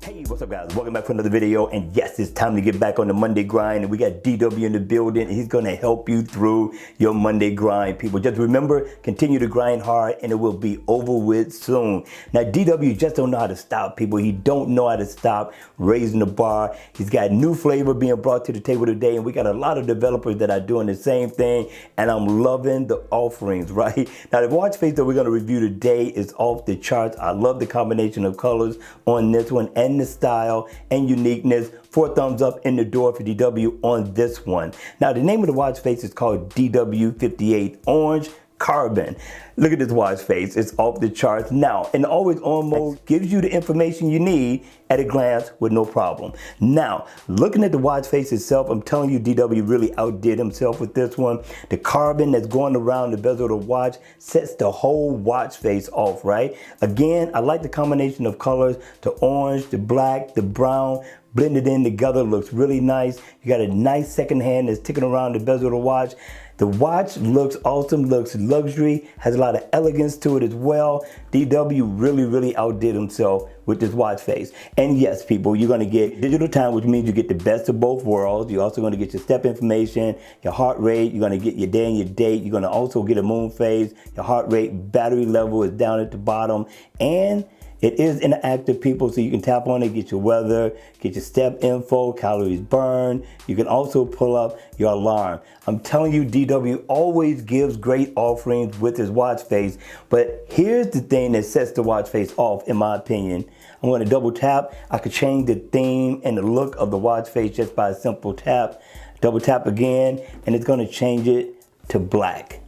Hey, what's up guys? Welcome back for another video, and yes, it's time to get back on the Monday grind, and we got DW in the building. He's gonna help you through your Monday grind, people. Just remember, continue to grind hard and it will be over with soon. Now, DW just don't know how to stop, people. He don't know how to stop raising the bar. He's got new flavor being brought to the table today, and we got a lot of developers that are doing the same thing, and I'm loving the offerings, right? Now, the watch face that we're gonna review today is off the charts. I love the combination of colors on this one and the style and uniqueness. 4 thumbs up in the door for DW on this one. Now, the name of the watch face is called DW58 Orange Carbon. Look at this watch face, it's off the charts. Now, in the always on mode gives you the information you need at a glance with no problem. Now, looking at the watch face itself, I'm telling you, DW really outdid himself with this one. The carbon that's going around the bezel of the watch sets the whole watch face off, right? Again, I like the combination of colors, the orange, the black, the brown, blended in together, looks really nice. You got a nice second hand that's ticking around the bezel of the watch. The watch looks awesome, looks luxury, has a lot of elegance to it as well. DW really outdid himself with this watch face. And yes, people, you're gonna get digital time, which means you get the best of both worlds. You're also gonna get your step information, your heart rate, you're gonna get your day and your date. You're gonna also get a moon phase, your heart rate, battery level is down at the bottom, and it is interactive, people, so you can tap on it, get your weather, get your step info, calories burned. You can also pull up your alarm. I'm telling you, DW always gives great offerings with his watch face, but here's the thing that sets the watch face off, in my opinion. I'm gonna double tap. I could change the theme and the look of the watch face just by a simple tap. Double tap again, and it's gonna change it to black.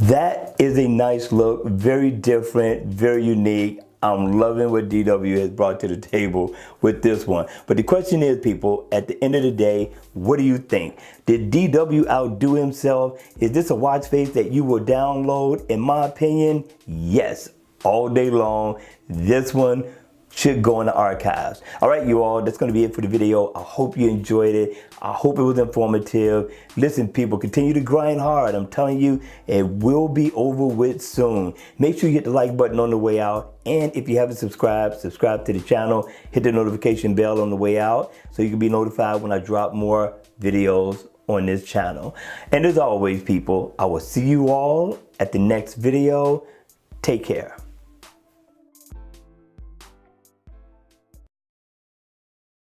That is a nice look, very different, very unique. I'm loving what DW has brought to the table with this one. But the question is, people, at the end of the day, what do you think? Did DW outdo himself? Is this a watch face that you will download? In my opinion, yes, all day long. This one should go in the archives. All right, you all, that's gonna be it for the video. I hope you enjoyed it. I hope it was informative. Listen, people, continue to grind hard. I'm telling you, it will be over with soon. Make sure you hit the like button on the way out. And if you haven't subscribed, subscribe to the channel. Hit the notification bell on the way out so you can be notified when I drop more videos on this channel. And as always, people, I will see you all at the next video. Take care.